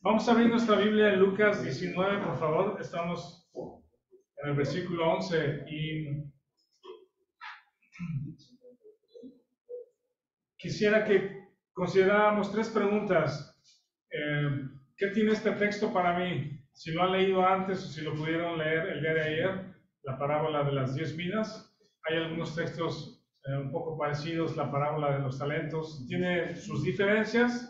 Vamos a abrir nuestra Biblia en Lucas 19, por favor. Estamos en el versículo 11 y quisiera que consideráramos tres preguntas. ¿Qué tiene este texto para mí? Si lo han leído antes o si lo pudieron leer el día de ayer, la parábola de las 10 vidas. Hay algunos textos un poco parecidos, la parábola de los talentos. Tiene sus diferencias.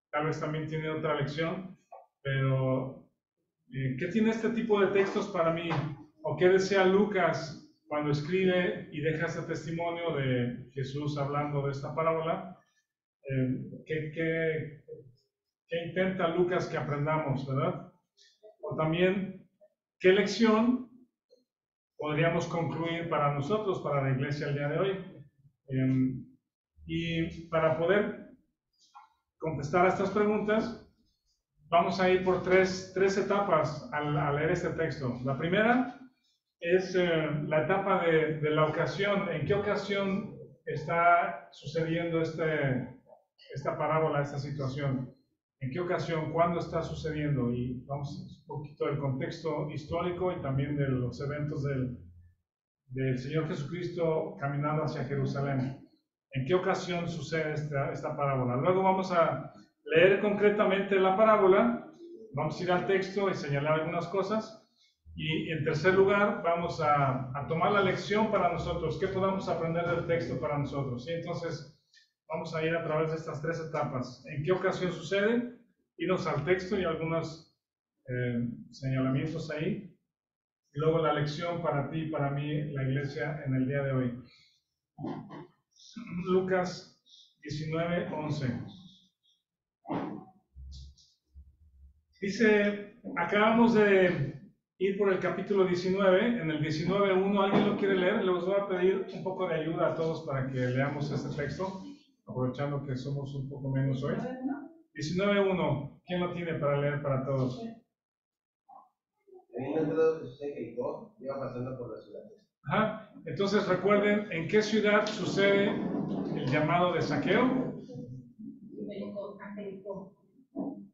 Tal vez también tiene otra lección, pero ¿qué tiene este tipo de textos para mí? ¿O qué desea Lucas cuando escribe y deja ese testimonio de Jesús hablando de esta parábola? ¿Qué intenta Lucas que aprendamos, verdad? O también, ¿qué lección podríamos concluir para nosotros, para la iglesia el día de hoy? Y para poder contestar a estas preguntas, vamos a ir por tres etapas al leer este texto. La primera es la etapa de la ocasión. ¿En qué ocasión está sucediendo esta parábola, esta situación? ¿En qué ocasión? ¿Cuándo está sucediendo? Y vamos un poquito del contexto histórico y también de los eventos del Señor Jesucristo caminando hacia Jerusalén. ¿En qué ocasión sucede esta parábola? Luego vamos a leer concretamente la parábola, vamos a ir al texto y señalar algunas cosas. Y en tercer lugar, vamos a tomar la lección para nosotros, qué podamos aprender del texto para nosotros. Y entonces, vamos a ir a través de estas tres etapas. ¿En qué ocasión sucede? Irnos al texto y algunos señalamientos ahí. Y luego la lección para ti y para mí, la iglesia, en el día de hoy. Lucas 19, 11. Dice, acabamos de ir por el capítulo 19, en el 19.1, ¿alguien lo quiere leer? Les voy a pedir un poco de ayuda a todos para que leamos este texto, aprovechando que somos un poco menos hoy. 19.1, ¿quién lo tiene para leer para todos? Habiendo entrado Jesús en Jericó, iba pasando por la ciudad. Ajá. Entonces recuerden, ¿en qué ciudad sucede el llamado de saqueo?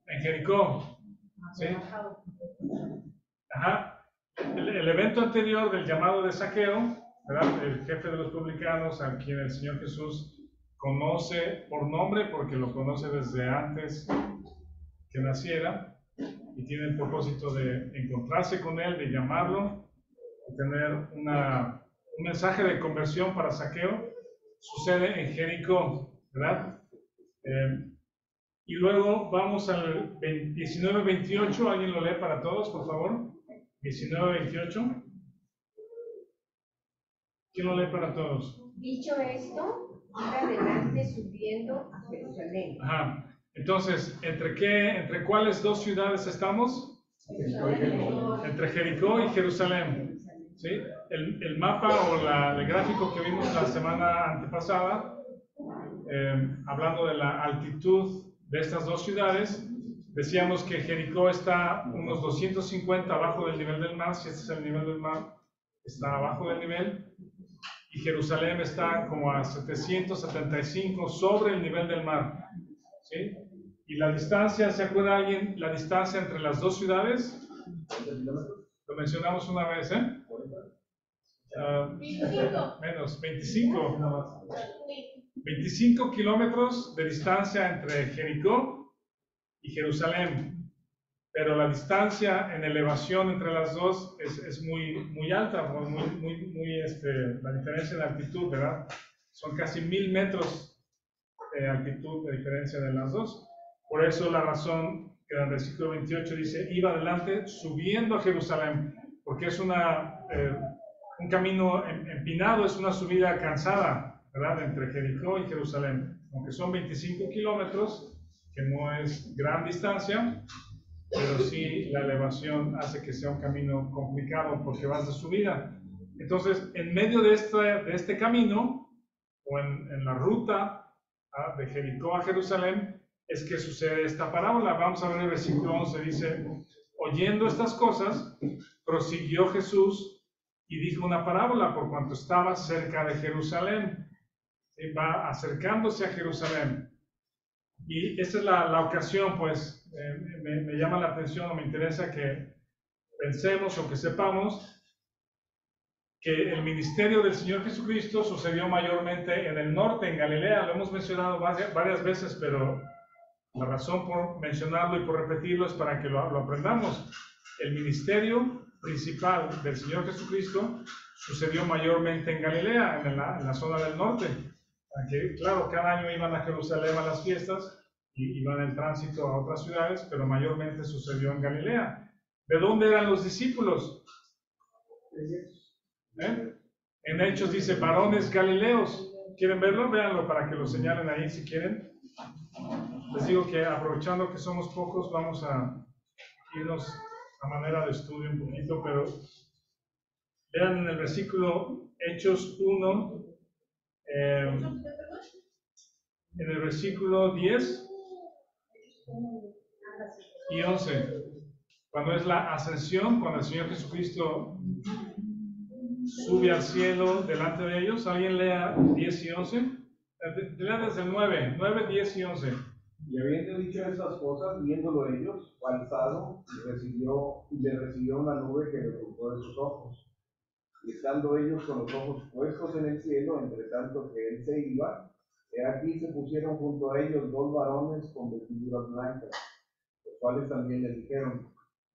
En Jericó. ¿Sí? Ajá. El evento anterior del llamado de saqueo, ¿verdad? El jefe de los publicanos, a quien el Señor Jesús conoce por nombre, porque lo conoce desde antes que naciera, y tiene el propósito de encontrarse con él, de llamarlo, y tener un mensaje de conversión para saqueo, sucede en Jericó, ¿verdad? Y luego vamos al 19:28, ¿alguien lo lee para todos, por favor? 19:28. ¿Quién lo lee para todos? Dicho esto, iba adelante subiendo a Jerusalén. Ajá. Entonces, ¿entre cuáles dos ciudades estamos? Entre Jericó y Jerusalén. ¿Sí? El mapa o el gráfico que vimos la semana antepasada, hablando de la altitud de estas dos ciudades, decíamos que Jericó está unos 250 abajo del nivel del mar. Si este es el nivel del mar, está abajo del nivel. Y Jerusalén está como a 775 sobre el nivel del mar. ¿Sí? Y la distancia, ¿se acuerda alguien? La distancia entre las dos ciudades, lo mencionamos una vez, ¿eh? 25. 25 kilómetros de distancia entre Jericó y Jerusalén. Pero la distancia en elevación entre las dos es muy alta, la diferencia en altitud, ¿verdad? Son casi 1000 metros de altitud de diferencia de las dos. Por eso la razón que en el versículo 28 dice, iba adelante subiendo a Jerusalén, porque es un camino empinado, es una subida cansada, ¿verdad? Entre Jericó y Jerusalén. Aunque son 25 kilómetros, que no es gran distancia, pero sí la elevación hace que sea un camino complicado porque vas de subida. Entonces, en medio de este camino, o en la ruta de Jericó a Jerusalén, es que sucede esta parábola. Vamos a ver el versículo 11, dice, oyendo estas cosas, prosiguió Jesús y dijo una parábola por cuanto estaba cerca de Jerusalén. Va acercándose a Jerusalén. Y esta es la ocasión, pues, me llama la atención o me interesa que pensemos o que sepamos que el ministerio del Señor Jesucristo sucedió mayormente en el norte, en Galilea. Lo hemos mencionado varias veces, pero la razón por mencionarlo y por repetirlo es para que lo aprendamos. El ministerio principal del Señor Jesucristo sucedió mayormente en Galilea, en la zona del norte. Porque, claro, cada año iban a Jerusalén a las fiestas y iban en tránsito a otras ciudades, pero mayormente sucedió en Galilea. ¿De dónde eran los discípulos? En Hechos dice varones galileos. ¿Quieren verlo? Véanlo para que lo señalen ahí si quieren. Les digo que aprovechando que somos pocos, vamos a irnos a manera de estudio un poquito, pero vean en el versículo Hechos 1, en el versículo 10 y 11, cuando es la ascensión, cuando el Señor Jesucristo sube al cielo delante de ellos. ¿Alguien lea 10 y 11? Lea desde el 9, 10 y 11. Y habiendo dicho estas cosas, viéndolo ellos, fue alzado y le recibió una nube que le ocultó de sus ojos. Y estando ellos con los ojos puestos en el cielo, entre tanto que él se iba, he aquí se pusieron junto a ellos dos varones con vestiduras blancas, los cuales también le dijeron: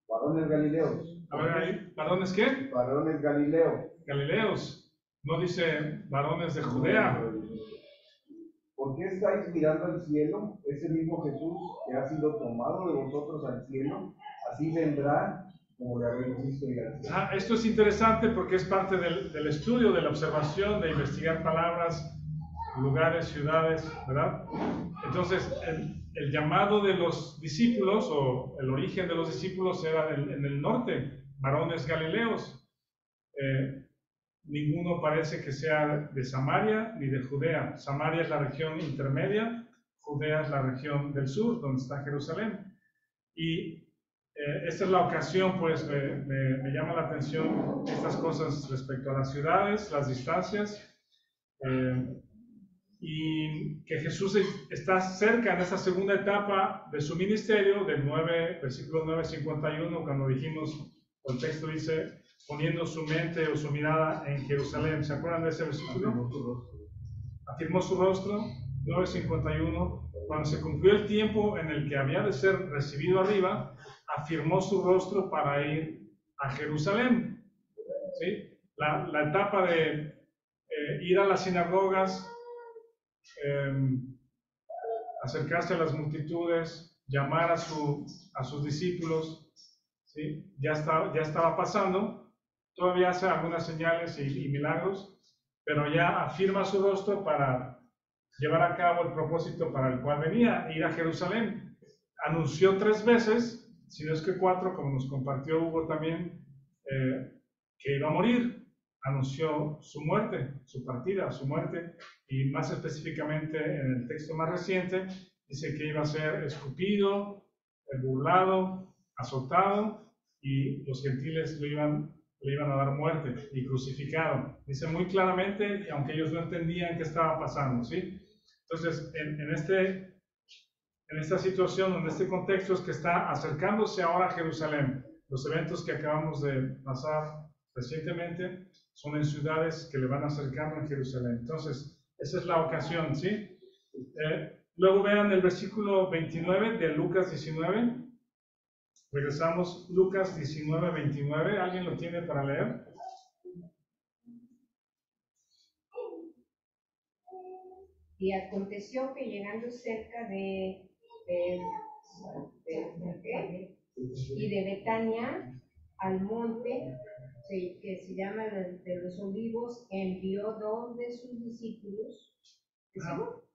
varones galileos. A ver ahí, ¿varones qué? Varones galileos. Galileos. No dice varones de Judea. ¿Por qué estáis mirando al cielo? Ese mismo Jesús que ha sido tomado de vosotros al cielo, así vendrá como le habéis visto ir al cielo. Esto es interesante porque es parte del estudio, de la observación, de investigar palabras, lugares, ciudades, ¿verdad? Entonces, el llamado de los discípulos o el origen de los discípulos era en el norte, varones galileos. Ninguno parece que sea de Samaria ni de Judea. Samaria es la región intermedia, Judea es la región del sur, donde está Jerusalén. Y esta es la ocasión, pues me llama la atención estas cosas respecto a las ciudades, las distancias, y que Jesús está cerca en esta segunda etapa de su ministerio, del versículo 9:51, cuando dijimos, el texto dice, poniendo su mente o su mirada en Jerusalén. ¿Se acuerdan de ese versículo? Afirmó su rostro, 9:51. Cuando se cumplió el tiempo en el que había de ser recibido arriba, afirmó su rostro para ir a Jerusalén. ¿Sí? La etapa de ir a las sinagogas, acercarse a las multitudes, llamar a sus discípulos, ¿sí? Ya estaba pasando. Todavía hace algunas señales y milagros, pero ya afirma su rostro para llevar a cabo el propósito para el cual venía, ir a Jerusalén. Anunció 3 veces, si no es que 4, como nos compartió Hugo también, que iba a morir. Anunció su muerte, su partida, su muerte, y más específicamente en el texto más reciente, dice que iba a ser escupido, burlado, azotado, y los gentiles le iban a dar muerte y crucificado. Dice muy claramente, aunque ellos no entendían qué estaba pasando, ¿sí? Entonces, en esta situación, en este contexto, es que está acercándose ahora a Jerusalén. Los eventos que acabamos de pasar recientemente son en ciudades que le van acercando a Jerusalén. Entonces, esa es la ocasión, ¿sí? Luego vean el versículo 29 de Lucas 19. Regresamos, Lucas 19, 29. ¿Alguien lo tiene para leer? Y aconteció que llegando cerca de Betania, al monte que se llama de los Olivos, envió 2 de sus discípulos.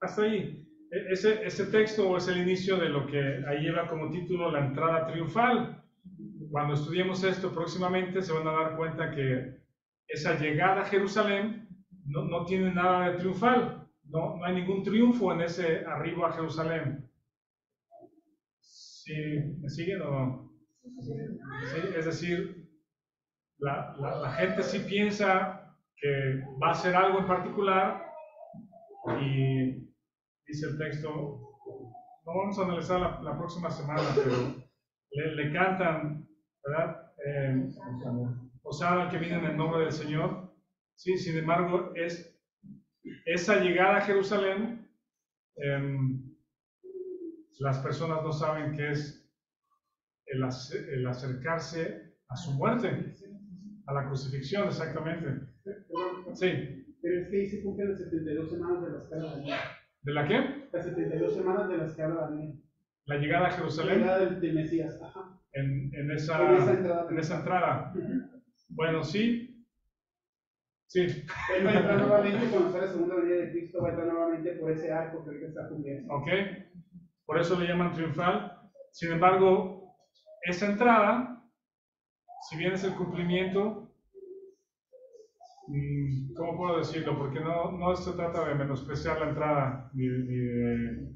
Hasta ahí. Ese texto es el inicio de lo que ahí lleva como título la entrada triunfal. Cuando estudiemos esto próximamente se van a dar cuenta que esa llegada a Jerusalén no tiene nada de triunfal. No hay ningún triunfo en ese arribo a Jerusalén. ¿Sí? ¿Me siguen o no? ¿Sí? Es decir, la gente sí piensa que va a hacer algo en particular y dice el texto, no vamos a analizar la próxima semana, pero le cantan, ¿verdad? Hosana al que viene en el nombre del Señor. Sí, sin embargo, esa llegada a Jerusalén, las personas no saben qué es el acercarse a su muerte, a la crucifixión, exactamente. Sí. Pero es que ahí se cumplen las 72 semanas de las que habla Daniel. ¿De la qué? Las 72 semanas de las que habla Daniel. La llegada a La Jerusalén. llegada del Mesías. Ajá. En esa En esa entrada. Bueno, sí. Sí. Él va a entrar nuevamente cuando sea la segunda venida de Cristo, va a entrar nuevamente por ese arco que ahorita está cumpliendo. Ok. Por eso le llaman triunfal. Sin embargo, esa entrada, si bien es el cumplimiento, ¿cómo puedo decirlo? Porque no se trata de menospreciar la entrada, ni de,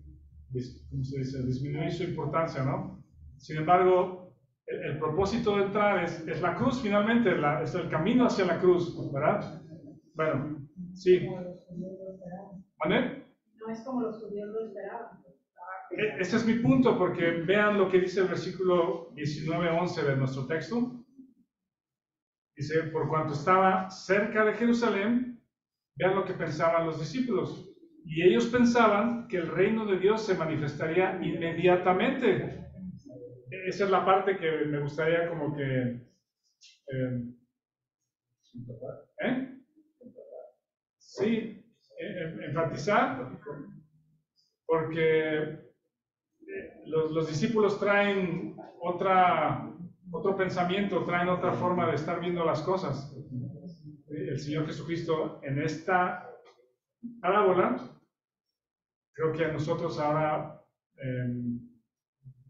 ¿cómo se dice?, disminuir su importancia, ¿no? Sin embargo, el propósito de entrar es la cruz finalmente, es el camino hacia la cruz, ¿verdad? Bueno, sí. ¿Vale? No es como los judíos lo esperaban. Ese es mi punto, porque vean lo que dice el versículo 19-11 de nuestro texto. Dice, por cuanto estaba cerca de Jerusalén, vean lo que pensaban los discípulos. Y ellos pensaban que el reino de Dios se manifestaría inmediatamente. Esa es la parte que me gustaría como que... Sí, enfatizar, porque los discípulos traen otro pensamiento, traen otra forma de estar viendo las cosas. El Señor Jesucristo en esta parábola, creo que a nosotros ahora,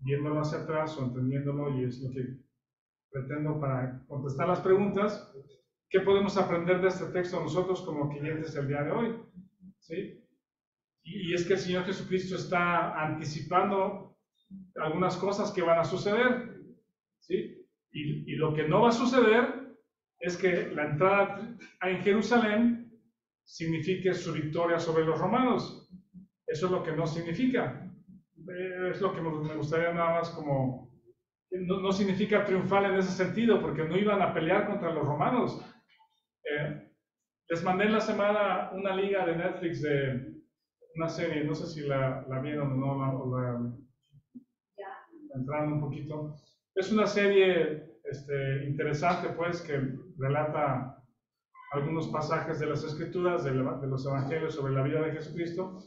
viéndolo hacia atrás o entendiéndolo, y es lo que pretendo para contestar las preguntas, ¿qué podemos aprender de este texto nosotros como clientes el día de hoy? ¿Sí? Y es que el Señor Jesucristo está anticipando algunas cosas que van a suceder, ¿sí? Y lo que no va a suceder es que la entrada en Jerusalén signifique su victoria sobre los romanos. Eso es lo que no significa. Es lo que me gustaría nada más como... No significa triunfar en ese sentido, porque no iban a pelear contra los romanos. Les mandé en la semana una liga de Netflix de una serie, no sé si la vieron o no, entrando un poquito. Es una serie interesante, pues, que relata algunos pasajes de las Escrituras, de los Evangelios sobre la vida de Jesucristo.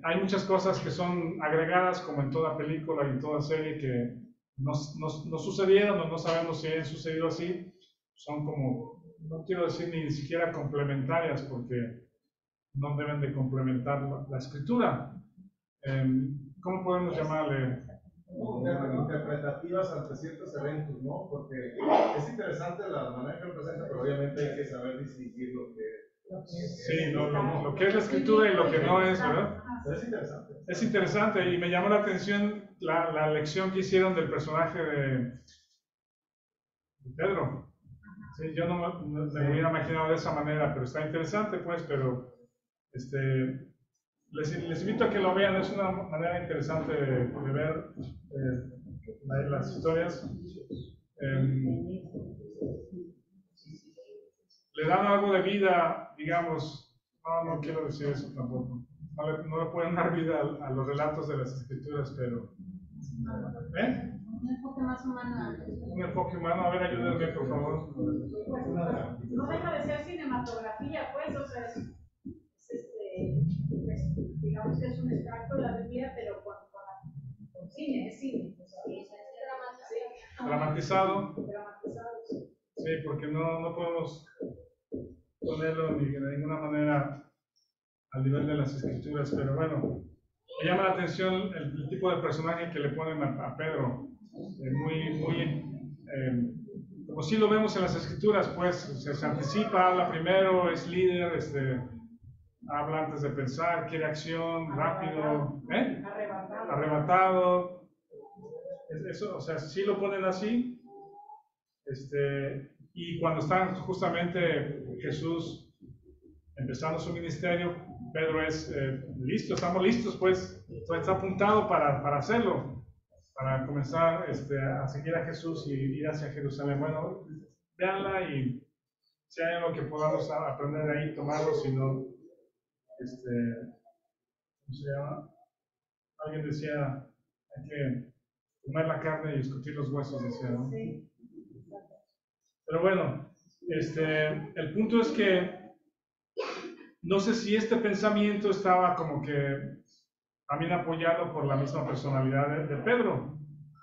Hay muchas cosas que son agregadas, como en toda película y en toda serie, que no sucedieron o no sabemos si han sucedido así. Son como, no quiero decir ni siquiera complementarias, porque no deben de complementar la Escritura. ¿Cómo podemos llamarle? Interpretativas ante ciertos eventos, ¿no? Porque es interesante la manera que lo presenta, pero obviamente hay que saber distinguir lo que sí, lo que es la Escritura y lo que no es, ¿verdad? Pero es interesante. Es interesante, y me llamó la atención la lección que hicieron del personaje de Pedro. Sí, yo no me hubiera imaginado de esa manera, pero está interesante, pues, pero les invito a que lo vean, es una manera interesante de ver las historias. Le dan algo de vida, digamos, no quiero decir eso tampoco, no le pueden dar vida a los relatos de las Escrituras, pero... Un enfoque más humano. Un enfoque humano, a ver, ayúdenme, por favor. No deja de ser cinematografía, pues, o sea, digamos que es un extracto de la Biblia, pero con cine, es cine. Dramatizado. Sí, porque no podemos ponerlo de ninguna manera al nivel de las Escrituras, pero bueno, me llama la atención el tipo de personaje que le ponen a Pedro, como si lo vemos en las Escrituras, pues se anticipa, habla primero, es líder, habla antes de pensar, quiere acción, rápido, arrebatado. Eso, o sea, sí lo ponen así. Y cuando está justamente Jesús empezando su ministerio, Pedro es listo, estamos listos, pues, está apuntado para hacerlo, para comenzar a seguir a Jesús y ir hacia Jerusalén. Bueno, véanla y si hay algo que podamos aprender de ahí, tomarlo, si no, ¿cómo se llama? Alguien decía, hay que comer la carne y discutir los huesos, decía, ¿no? Sí. Pero bueno, el punto es que no sé si este pensamiento estaba como que también apoyado por la misma personalidad de Pedro,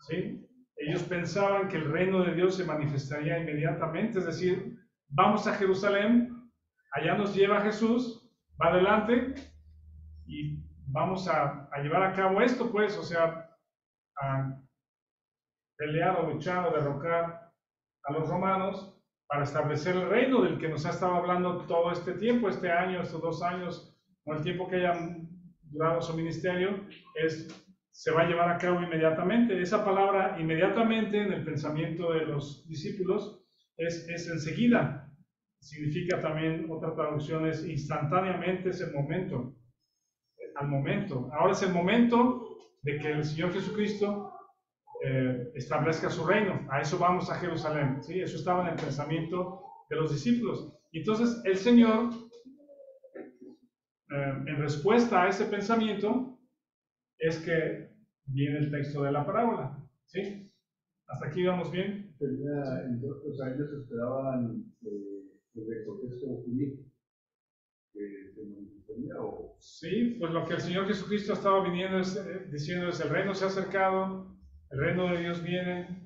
¿sí? Ellos pensaban que el reino de Dios se manifestaría inmediatamente, es decir, vamos a Jerusalén, allá nos lleva Jesús, va adelante y vamos a llevar a cabo esto, pues, o sea, a pelear o luchar o derrocar a los romanos para establecer el reino del que nos ha estado hablando todo este tiempo, este año, estos 2 años, o el tiempo que hayan durado su ministerio, se va a llevar a cabo inmediatamente. Esa palabra inmediatamente en el pensamiento de los discípulos es enseguida. Significa también, otra traducción es instantáneamente, es el momento, al momento. Ahora es el momento de que el Señor Jesucristo establezca su reino. A eso vamos a Jerusalén, ¿sí? Eso estaba en el pensamiento de los discípulos. Y entonces el Señor, en respuesta a ese pensamiento, es que viene el texto de la parábola, ¿sí? ¿Hasta aquí vamos bien? Entonces, o sea, ellos esperaban el contexto judío que se manifestaría o... Sí, pues lo que el Señor Jesucristo estaba viniendo diciendo es: el reino se ha acercado, el reino de Dios viene,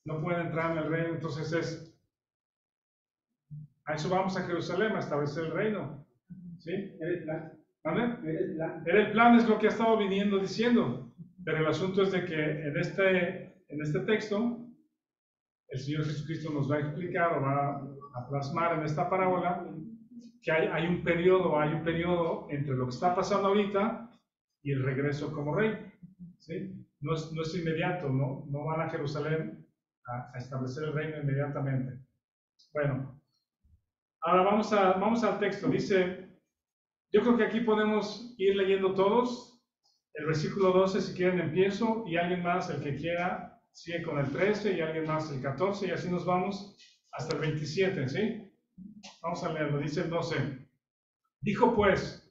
no pueden entrar en el reino. Entonces a eso vamos a Jerusalén, a establecer el reino, ¿sí? Era el plan. ¿Vale? Era el plan. Era el plan, es lo que ha estado viniendo diciendo, pero el asunto es de que en este texto el Señor Jesucristo nos va a explicar o va a plasmar en esta parábola que hay un periodo entre lo que está pasando ahorita y el regreso como rey, ¿sí? No es inmediato, no van a Jerusalén a establecer el reino inmediatamente. Bueno, ahora vamos al texto. Dice, yo creo que aquí podemos ir leyendo todos. El versículo 12, si quieren, empiezo, y alguien más, el que quiera, sigue con el 13, y alguien más el 14, y así nos vamos hasta el 27, ¿sí? Vamos a leerlo, dice el 12. Dijo pues,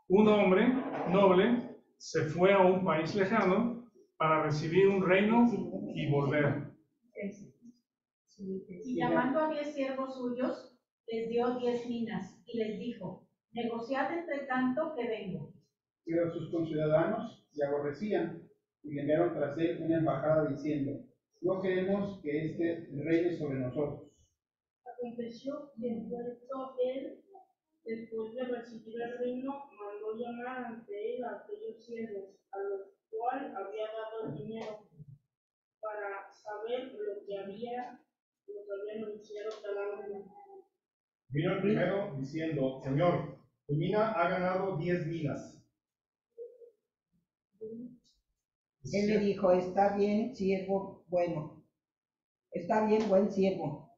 un hombre noble se fue a un país lejano para recibir un reino y volver. Y llamando a 10 siervos suyos, les dio 10 minas, y les dijo, negociad entre tanto que vengo. Pero sus conciudadanos le aborrecían y le enviaron tras él una embajada diciendo, no queremos que este reine sobre nosotros. Aconteció que vuelto él, después de recibir el reino, mandó llamar ante él a aquellos siervos, a los cuales había dado el dinero, para saber lo que había anunciado cada uno. Vino el primero diciendo, Señor, tu mina ha ganado 10 minas. Él le dijo, está bien, buen siervo,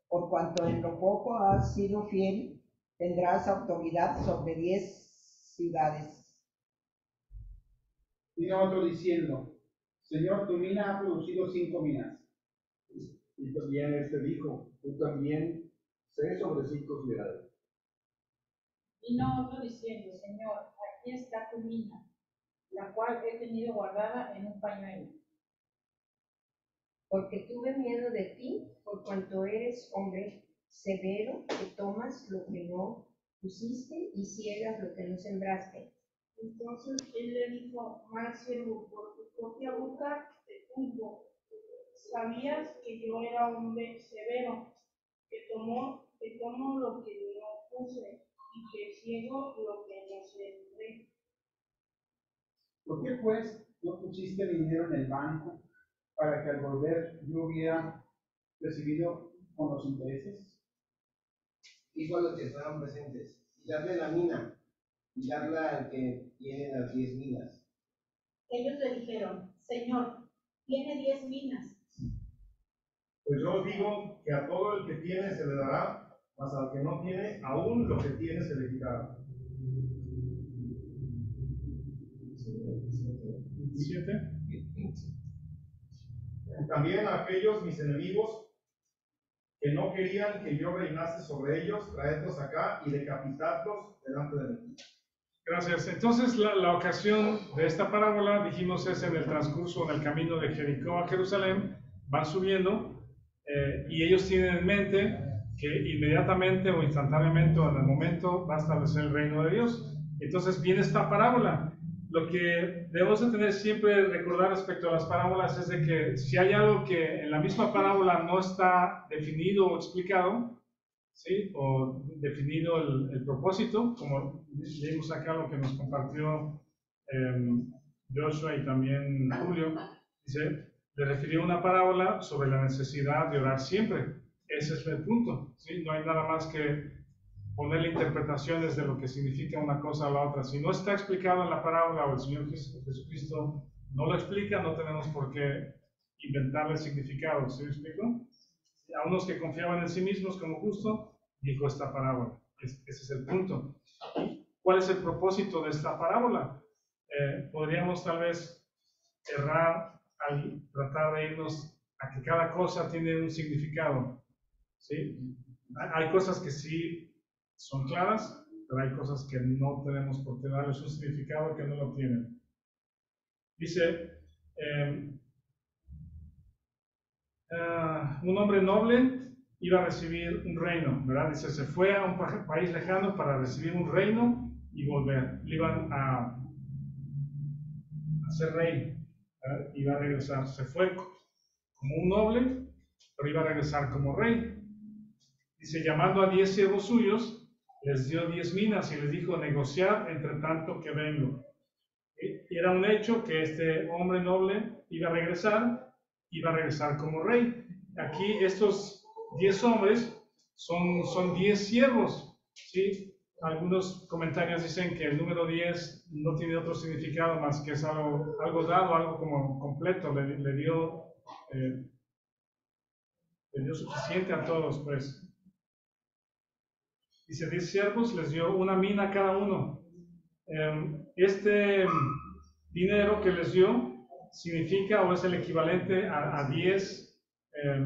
por cuanto en lo poco has sido fiel, tendrás autoridad sobre 10 ciudades. Vino otro diciendo, Señor, tu mina ha producido 5 minas. Y también dijo, tú también sé sobre 5 ciudades. Vino otro diciendo, Señor, aquí está tu mina, la cual he tenido guardada en un pañuelo. Porque tuve miedo de ti, por cuanto eres hombre severo, que tomas lo que no pusiste y ciegas lo que no sembraste. Entonces él le dijo, mal siervo, por tu propia boca te juzgo. Sabías que yo era hombre severo, que tomo lo que no puse y que ciego lo que no sembré. ¿Por qué pues no pusiste mi dinero en el banco para que al volver yo hubiera recibido con los intereses? Dijo a los que estaban presentes, darle la mina y darla al que tiene las 10 minas. Ellos le dijeron, Señor, tiene 10 minas. Pues yo os digo que a todo el que tiene se le dará, mas al que no tiene, aún lo que tiene se le quitará. 27. También a aquellos mis enemigos que no querían que yo reinase sobre ellos, traedlos acá y decapitadlos delante de mí. Gracias. Entonces, la ocasión de esta parábola, dijimos, es en el transcurso, en el camino de Jericó a Jerusalén, van subiendo y ellos tienen en mente que inmediatamente o instantáneamente o en el momento va a establecer el reino de Dios. Entonces viene esta parábola. Lo que debemos de tener siempre recordar respecto a las parábolas es de que si hay algo que en la misma parábola no está definido o explicado, ¿sí? O definido el propósito, como leímos acá lo que nos compartió Joshua y también Julio, dice, le refirió una parábola sobre la necesidad de orar siempre. Ese es el punto, ¿sí? No hay nada más que ponerle interpretaciones de lo que significa una cosa a la otra. Si no está explicado en la parábola o el Señor Jesucristo no lo explica, no tenemos por qué inventarle significado. ¿Sí me explico? A unos que confiaban en sí mismos como justo, dijo esta parábola. Ese es el punto. ¿Cuál es el propósito de esta parábola? Podríamos tal vez errar al tratar de irnos a que cada cosa tiene un significado. ¿Sí? Hay cosas que sí son claras, pero hay cosas que no tenemos por qué darles un significado que no lo tienen. Dice, un hombre noble iba a recibir un reino, ¿verdad? Dice, se fue a un país lejano para recibir un reino y volver. Le iban a ser rey, ¿verdad? Iba a regresar. Se fue como un noble, pero iba a regresar como rey. Dice, llamando a 10 siervos suyos, les dio 10 minas y les dijo, negociad entre tanto que vengo. Y era un hecho que este hombre noble iba a regresar como rey. Aquí estos 10 hombres son 10 siervos, ¿sí? Algunos comentarios dicen que el número 10 no tiene otro significado más que es algo dado, algo como completo, le dio suficiente a todos, pues. Dice, 10 siervos les dio una mina a cada uno. Este dinero que les dio significa o es el equivalente a 10,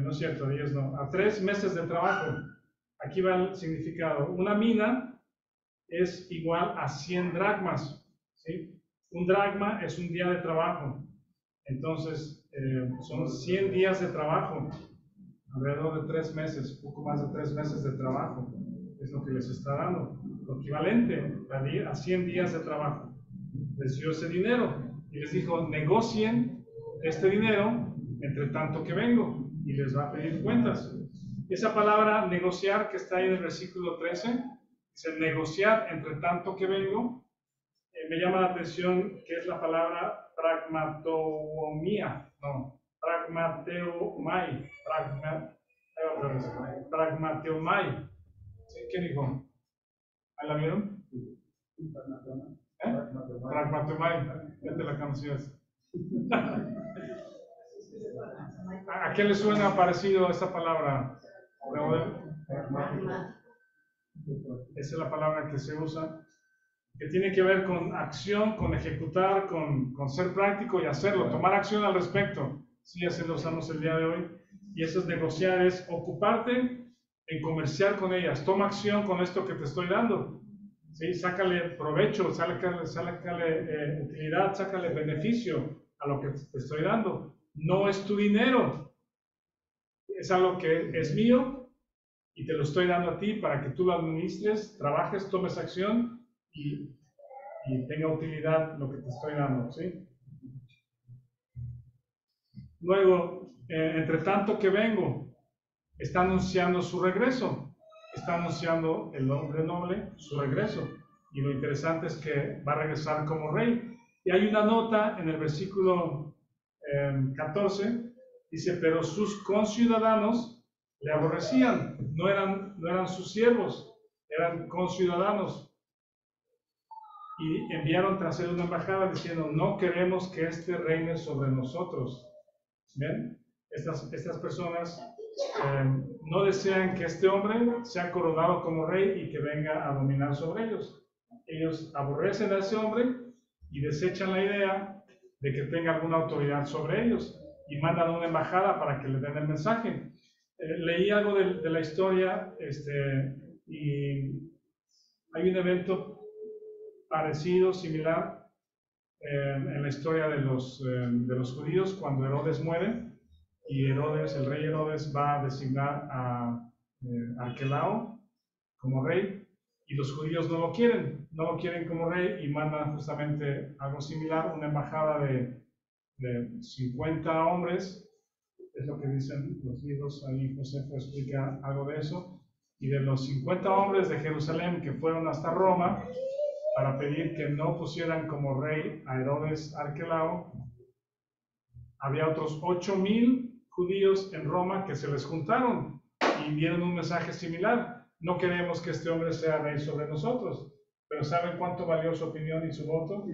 no es cierto, 10 no, a 3 meses de trabajo. Aquí va el significado. Una mina es igual a 100 dracmas, ¿sí? Un dracma es un día de trabajo. Entonces, son 100 días de trabajo, alrededor de 3 meses, poco más de 3 meses de trabajo. Es lo que les está dando, lo equivalente a 100 días de trabajo. Les dio ese dinero y les dijo, negocien este dinero entre tanto que vengo, y les va a pedir cuentas. Esa palabra negociar que está ahí en el versículo 13, dice negociar entre tanto que vengo, me llama la atención que es la palabra pragmatomía, no, pragmateomai, pragmateomai. ¿Qué dijo? ¿Ahí la vieron? Pragmatomai, ya te la conocías. ¿A qué le suena parecido a esta palabra? Esa es la palabra que se usa, que tiene que ver con acción, con ejecutar, con ser práctico y hacerlo, tomar acción al respecto. Sí, así lo usamos el día de hoy. Y eso es negociar, es ocuparte en comerciar con ellas. Toma acción con esto que te estoy dando. ¿Sí? Sácale provecho, sácale utilidad, sácale beneficio a lo que te estoy dando. No es tu dinero, es algo que es mío y te lo estoy dando a ti para que tú lo administres, trabajes, tomes acción y tenga utilidad lo que te estoy dando. ¿Sí? Luego, entre tanto que vengo, está anunciando su regreso, está anunciando el hombre noble su regreso, y lo interesante es que va a regresar como rey. Y hay una nota en el versículo 14, dice, pero sus conciudadanos le aborrecían, no eran sus siervos, eran conciudadanos, y enviaron tras él una embajada diciendo, no queremos que este reine sobre nosotros. ¿Ven? Estas personas no desean que este hombre sea coronado como rey y que venga a dominar sobre ellos. Ellos aborrecen a ese hombre y desechan la idea de que tenga alguna autoridad sobre ellos y mandan una embajada para que le den el mensaje. Leí algo de la historia y hay un evento parecido, similar, en la historia de los judíos cuando Herodes muere y Herodes, el rey Herodes, va a designar a Arquelao como rey y los judíos no lo quieren como rey y mandan justamente algo similar, una embajada de 50 hombres, es lo que dicen los libros, ahí Josefo explica algo de eso, y de los 50 hombres de Jerusalén que fueron hasta Roma para pedir que no pusieran como rey a Herodes Arquelao, había otros 8,000 judíos en Roma que se les juntaron y dieron un mensaje similar: no queremos que este hombre sea rey sobre nosotros. Pero ¿saben cuánto valió su opinión y su voto?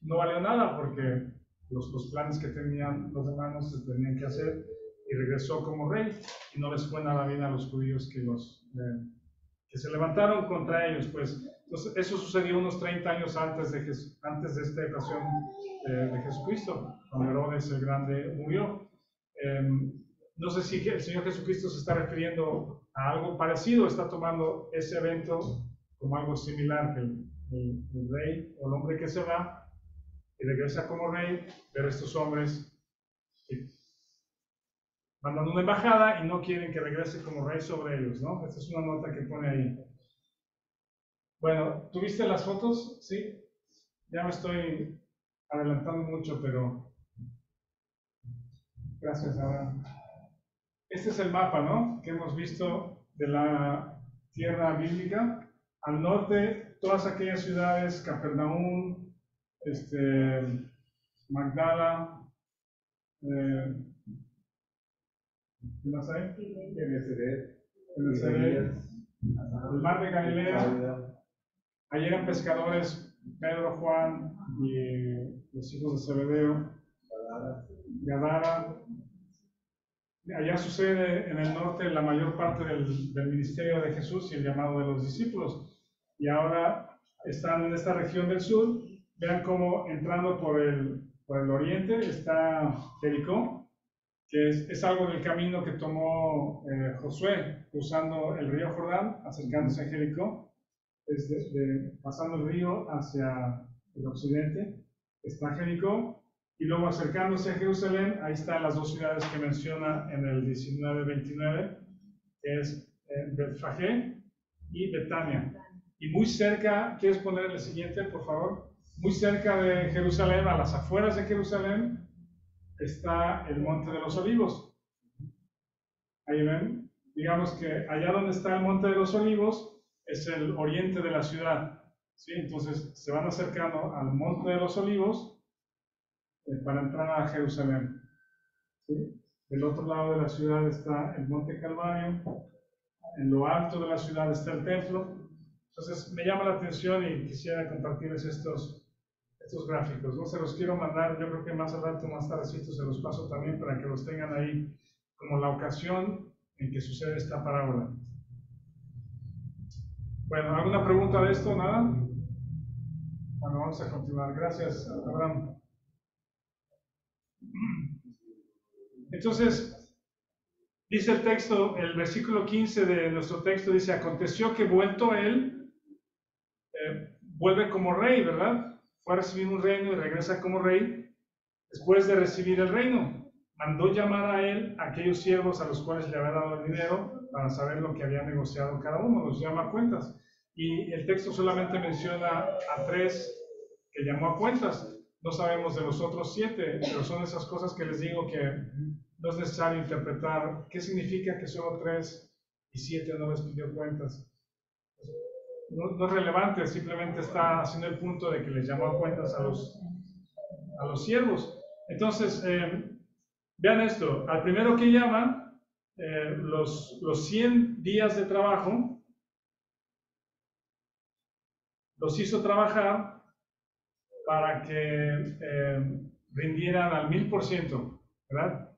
No valió nada, porque los planes que tenían los hermanos se tenían que hacer, y regresó como rey, y no les fue nada bien a los judíos que se levantaron contra ellos. Pues entonces, eso sucedió unos 30 años antes de esta ocasión de Jesucristo, cuando Herodes el Grande murió. No sé si el Señor Jesucristo se está refiriendo a algo parecido, está tomando ese evento como algo similar, que el rey o el hombre que se va y regresa como rey, pero estos hombres mandan una embajada y no quieren que regrese como rey sobre ellos, ¿no? Esta es una nota que pone ahí. Bueno, ¿tuviste las fotos? Sí. Ya me estoy adelantando mucho, pero gracias, Abraham. Este es el mapa, ¿no?, que hemos visto de la tierra bíblica. Al norte, todas aquellas ciudades, Capernaum, Magdala, ¿qué más hay? Genesaret, el mar de Galilea. Allí eran pescadores Pedro, Juan y los hijos de Zebedeo. Gadara. Allá sucede en el norte la mayor parte del ministerio de Jesús y el llamado de los discípulos. Y ahora están en esta región del sur. Vean cómo entrando por el oriente está Jericó, que es algo del camino que tomó Josué, cruzando el río Jordán, acercándose a Jericó, pasando el río hacia el occidente, está Jericó. Y luego acercándose a Jerusalén, ahí están las dos ciudades que menciona en el 19:29, que es Betfagé y Betania. Y muy cerca, ¿quieres poner el siguiente, por favor? Muy cerca de Jerusalén, a las afueras de Jerusalén, está el Monte de los Olivos. Ahí ven, digamos que allá donde está el Monte de los Olivos es el oriente de la ciudad, ¿sí? Entonces se van acercando al Monte de los Olivos para entrar a Jerusalén, ¿sí? Del otro lado de la ciudad está el Monte Calvario, en lo alto de la ciudad está el templo. Entonces me llama la atención y quisiera compartirles estos gráficos, ¿no? Se los quiero mandar, yo creo que más al rato, más tardecito, se los paso también para que los tengan ahí como la ocasión en que sucede esta parábola. Bueno, ¿alguna pregunta de esto? ¿Nada? Bueno, vamos a continuar. Gracias, Abraham. Entonces, dice el texto, el versículo 15 de nuestro texto dice: aconteció que vuelto él, vuelve como rey, ¿verdad? Fue a recibir un reino y regresa como rey. Después de recibir el reino, mandó llamar a él a aquellos siervos a los cuales le había dado el dinero para saber lo que había negociado cada uno, los llama a cuentas. Y el texto solamente menciona a 3 que llamó a cuentas. No sabemos de los otros 7, pero son esas cosas que les digo que no es necesario interpretar qué significa que solo 3 y 7 no les pidió cuentas. No es relevante, simplemente está haciendo el punto de que les llamó a cuentas a los siervos. Entonces, vean esto, al primero que llama, los 100 días de trabajo, los hizo trabajar para que rindieran al 1000%, ¿verdad?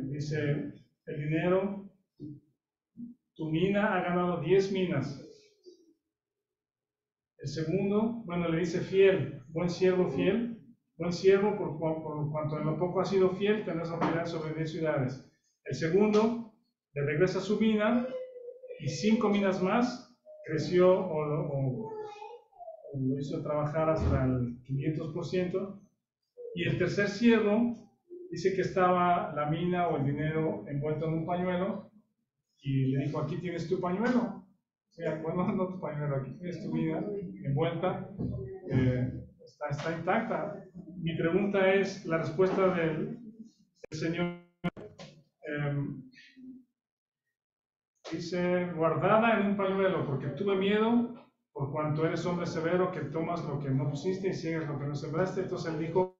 Dice, el dinero, tu mina ha ganado 10 minas. El segundo, bueno, le dice fiel, buen siervo fiel, buen siervo por cuanto en lo poco has sido fiel, tendrás autoridad sobre 10 ciudades. El segundo le regresa su mina y 5 minas más creció o lo hizo trabajar hasta el 500%. Y el tercer siervo dice que estaba la mina o el dinero envuelto en un pañuelo y le dijo, aquí tienes tu pañuelo. O sea, bueno, no tu pañuelo, aquí tienes tu mina envuelta, está intacta. Mi pregunta es, la respuesta del Señor dice, guardada en un pañuelo, porque tuve miedo, por cuanto eres hombre severo, que tomas lo que no pusiste y sigues lo que no sembraste. Entonces él dijo,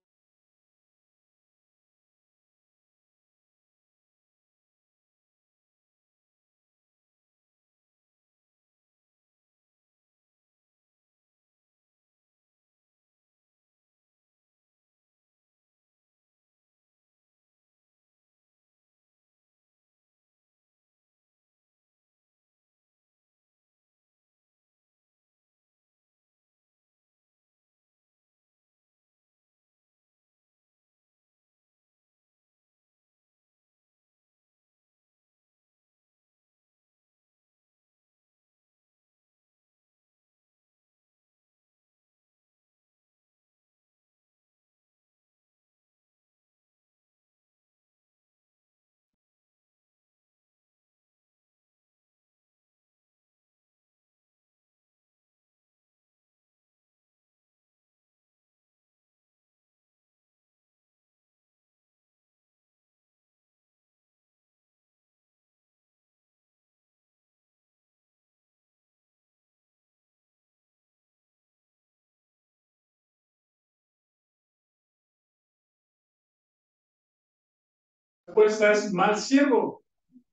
la respuesta es mal siervo.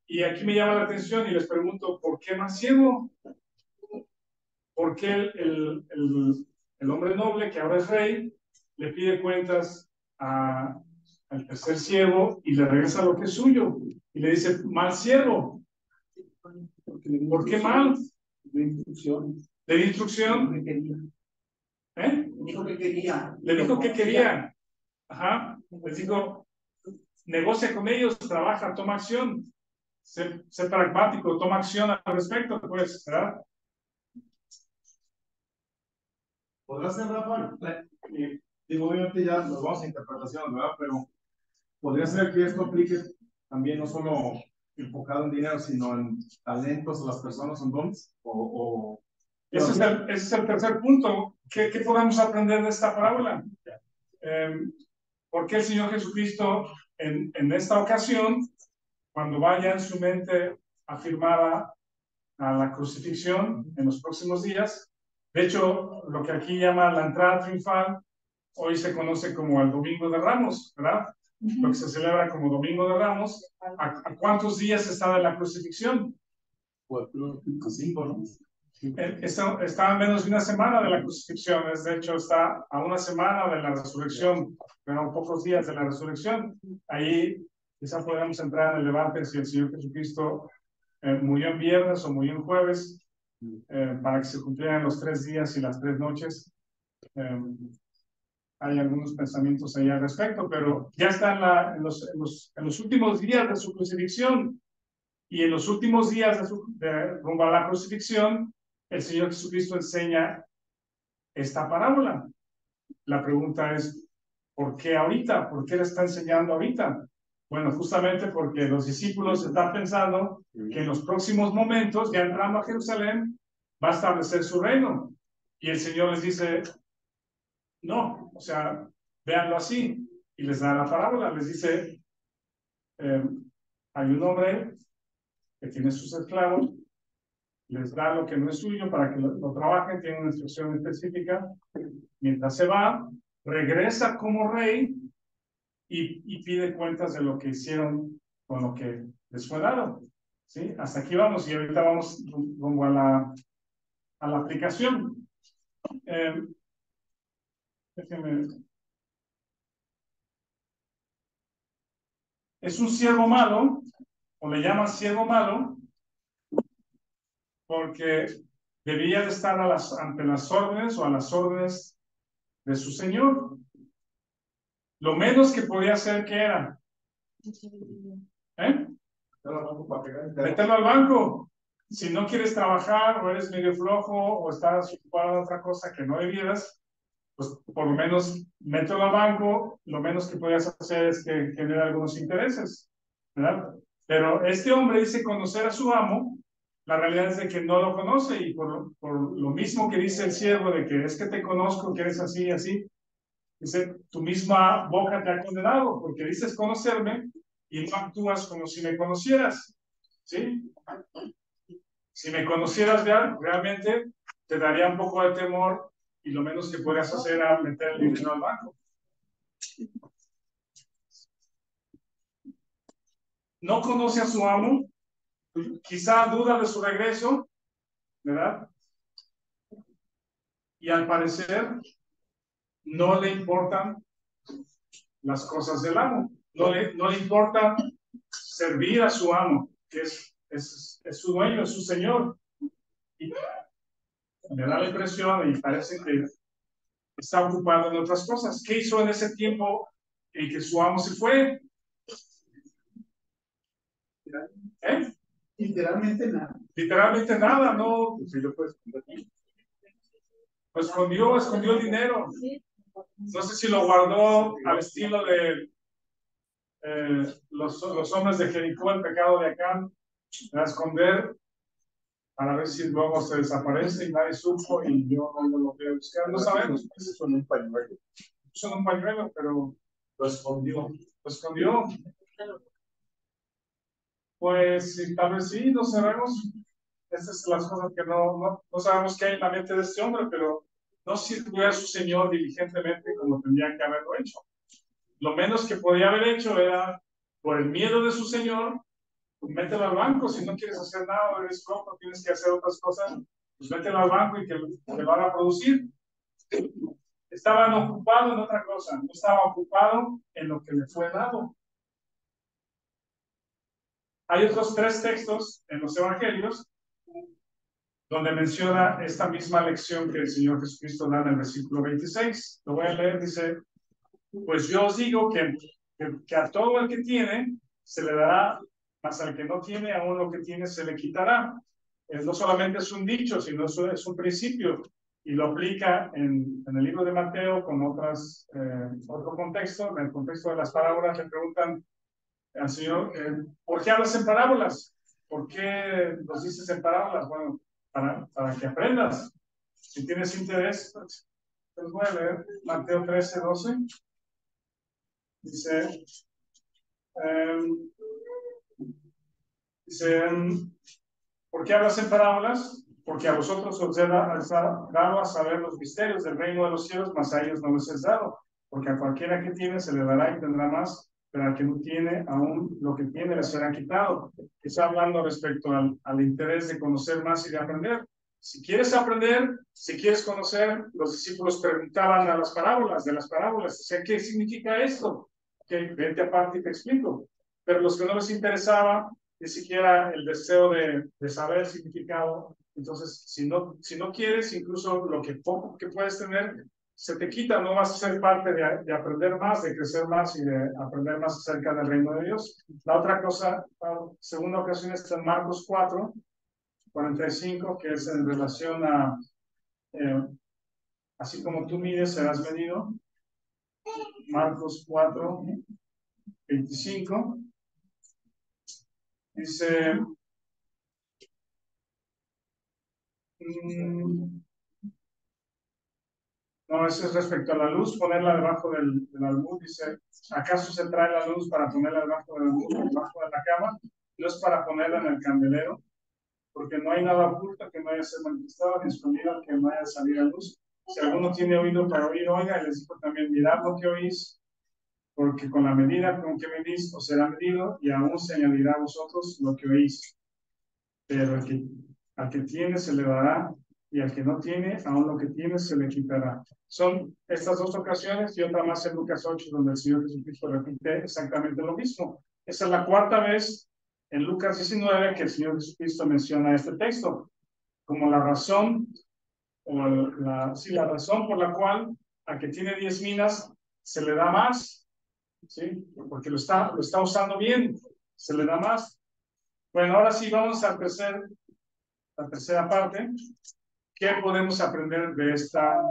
Y aquí me llama la atención y les pregunto, ¿por qué mal siervo? ¿Por qué el hombre noble, que ahora es rey, le pide cuentas al tercer siervo y le regresa lo que es suyo? Y le dice, mal siervo. ¿Por qué mal? De instrucción. ¿De instrucción? ¿Eh? Dijo que quería. Le dijo que quería. Ajá. Les dijo, negocia con ellos, trabaja, toma acción. Sé pragmático, toma acción al respecto, pues, ¿verdad? ¿Podrá ser, Rafa? Digo, obviamente ya nos vamos a interpretación, ¿verdad? Pero podría ser que esto aplique también no solo enfocado en dinero, sino en talentos de las personas, en dones, Ese es el tercer punto. ¿Qué podemos aprender de esta parábola? ¿Por qué el Señor Jesucristo en esta ocasión, cuando vaya en su mente afirmada a la crucifixión en los próximos días, de hecho, lo que aquí llama la entrada triunfal, hoy se conoce como el Domingo de Ramos, ¿verdad? Lo que se celebra como Domingo de Ramos. ¿A cuántos días está de la crucifixión? 4, 5, ¿no? Está a menos de una semana de la crucifixión, de hecho está a una semana de la resurrección, pero a pocos días de la resurrección. Ahí quizá podemos entrar en el debate si el Señor Jesucristo murió en viernes o murió en jueves, para que se cumplieran los 3 días y las 3 noches. Hay algunos pensamientos ahí al respecto, pero ya está en los últimos días de su crucifixión, y en los últimos días rumbo a la crucifixión, el Señor Jesucristo enseña esta parábola. La pregunta es, ¿por qué ahorita? ¿Por qué le está enseñando ahorita? Bueno, justamente porque los discípulos están pensando que en los próximos momentos, ya entrando a Jerusalén, va a establecer su reino. Y el Señor les dice, no, o sea, véanlo así. Y les da la parábola, les dice, hay un hombre que tiene sus esclavos, les da lo que no es suyo para que lo trabajen, tiene una instrucción específica. Mientras se va, regresa como rey y pide cuentas de lo que hicieron con lo que les fue dado. ¿Sí? Hasta aquí vamos y ahorita vamos rumbo a la aplicación. Déjenme. Es un siervo malo, o le llaman siervo malo, porque debía de estar ante las órdenes o a las órdenes de su señor. Lo menos que podía hacer, ¿qué era? Meterlo al banco. Si no quieres trabajar o eres medio flojo o estás ocupado en otra cosa que no debieras, pues por lo menos mételo al banco. Lo menos que podías hacer es que genere algunos intereses, ¿verdad? Pero este hombre dice conocer a su amo. La realidad es de que no lo conoce, y por lo mismo que dice el siervo de que es que te conozco, que eres así y así, dice, tu misma boca te ha condenado, porque dices conocerme y no actúas como si me conocieras, ¿sí? Si me conocieras realmente, te daría un poco de temor, y lo menos que podrías hacer era meter el dinero al banco. No conoce a su amo, quizá duda de su regreso, ¿verdad? Y al parecer no le importan las cosas del amo, no le importa servir a su amo, que es su dueño, es su señor. Y me da la impresión, y parece que está ocupado en otras cosas. ¿Qué hizo en ese tiempo en que su amo se fue? Literalmente nada. Literalmente nada, no. Pues escondió el dinero. No sé si lo guardó al estilo de los hombres de Jericó, el pecado de Acán, a esconder para ver si luego se desaparece y nadie supo y yo no lo voy a buscar. No sabemos. Son un pañuelo. Son un pañuelo, pero Lo escondió. lo escondió. Pues sí, tal vez sí, no sabemos. Estas son las cosas que no sabemos qué hay en la mente de este hombre, pero no sirvió a su señor diligentemente como tendría que haberlo hecho. Lo menos que podía haber hecho era, por el miedo de su señor, pues mételo al banco. Si no quieres hacer nada, eres flojo, tienes que hacer otras cosas, pues mételo al banco y que lo haga producir. Estaban ocupados en otra cosa, no estaba ocupado en lo que le fue dado. Hay otros 3 textos en los evangelios donde menciona esta misma lección que el Señor Jesucristo da en el versículo 26. Lo voy a leer, dice, pues yo os digo que a todo el que tiene se le dará, mas al que no tiene, aún lo que tiene se le quitará. No solamente es un dicho, sino es un principio, y lo aplica en el libro de Mateo con otro contexto. En el contexto de las parábolas le preguntan al Señor, ¿por qué hablas en parábolas? ¿Por qué nos dices en parábolas? Bueno, para que aprendas. Si tienes interés, pues voy a leer Mateo 13:12. Dice, ¿por qué hablas en parábolas? Porque a vosotros os he dado a saber los misterios del reino de los cielos, mas a ellos no les es dado. Porque a cualquiera que tiene se le dará y tendrá más, pero al que no tiene, aún lo que tiene le será quitado. Está hablando respecto al interés de conocer más y de aprender. Si quieres aprender, si quieres conocer, los discípulos preguntaban de las parábolas, ¿qué significa esto? Okay, vente aparte y te explico. Pero los que no les interesaba ni siquiera el deseo de saber el significado, entonces si no quieres, incluso lo que poco que puedes tener se te quita, no vas a ser parte de aprender más, de crecer más y de aprender más acerca del reino de Dios. La otra cosa, la segunda ocasión está en Marcos 4:45, que es en relación a así como tú mides, serás medido. Marcos 4:25 dice, no, eso es respecto a la luz, ponerla debajo del almud. Dice, ¿acaso se trae la luz para ponerla debajo del almud, debajo de la cama? No es para ponerla en el candelero, porque no hay nada oculto que no haya sido manifestado, ni escondido que no haya salido a luz. Si alguno tiene oído para oír, oiga. Y les dijo también, mirad lo que oís, porque con la medida con que medís os será medido, y aún se añadirá a vosotros lo que oís. Pero al que tiene se le dará, y al que no tiene, aún lo que tiene se le quitará. Son estas 2 ocasiones y otra más en Lucas 8, donde el Señor Jesucristo repite exactamente lo mismo. Esa es la 4ª vez en Lucas 19 que el Señor Jesucristo menciona este texto como la razón, o la razón por la cual a que tiene 10 minas, se le da más, ¿sí? Porque lo está usando bien, se le da más. Bueno, ahora sí, vamos a la tercera parte. ¿Qué podemos aprender de esta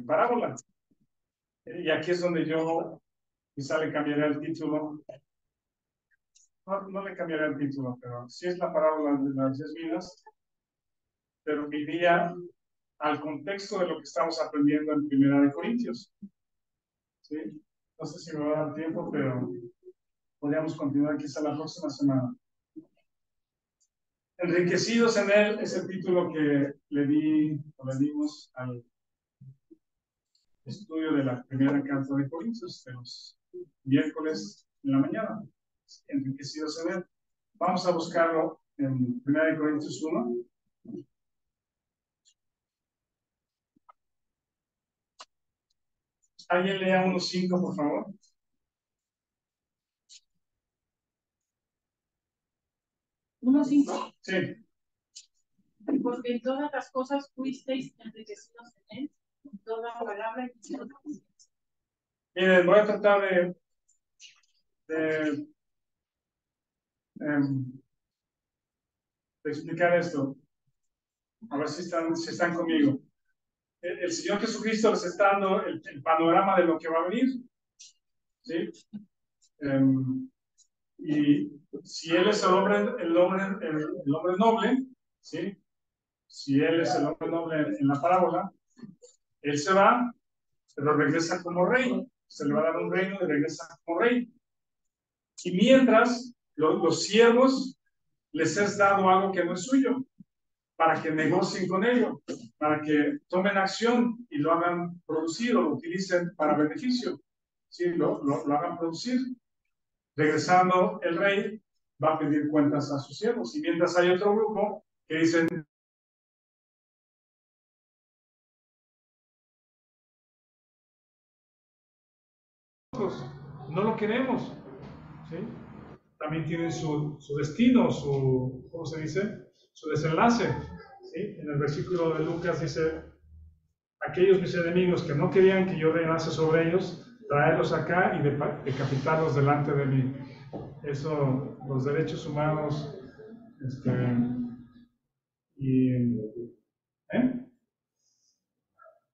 parábola? Y aquí es donde yo quizá le cambiaré el título. No le cambiaré el título, pero sí es la parábola de las 10 vidas, pero me iría al contexto de lo que estamos aprendiendo en 1 Corintios. ¿Sí? No sé si me va a dar tiempo, pero podríamos continuar quizá la próxima semana. Enriquecidos en él es el título que le dimos al estudio de la primera carta de Corintios, de los miércoles en la mañana. Enriquecidos en él. Vamos a buscarlo en 1 Corintios 1. ¿Alguien lea 1:5, por favor? ¿1:5? Sí. Porque en todas las cosas fuisteis enriquecidos en él, en toda palabra y en toda ciencia. Miren, voy a tratar de explicar esto. A ver si están conmigo. El Señor Jesucristo les está dando el panorama de lo que va a venir. ¿Sí? Y si Él es el hombre noble, ¿sí? Si Él es el hombre noble en la parábola, Él se va, pero regresa como rey. Se le va a dar un reino y regresa como rey. Y mientras, los siervos les es dado algo que no es suyo, para que negocien con ello, para que tomen acción y lo hagan producir o lo utilicen para beneficio. ¿Sí? Lo hagan producir. Regresando el rey, va a pedir cuentas a sus siervos. Y mientras hay otro grupo que dicen, no lo queremos. ¿Sí? También tienen su destino, ¿cómo se dice? Su desenlace. ¿Sí? En el versículo de Lucas dice, aquellos mis enemigos que no querían que yo reinase sobre ellos, traerlos acá y decapitarlos delante de mí. Eso, los derechos humanos,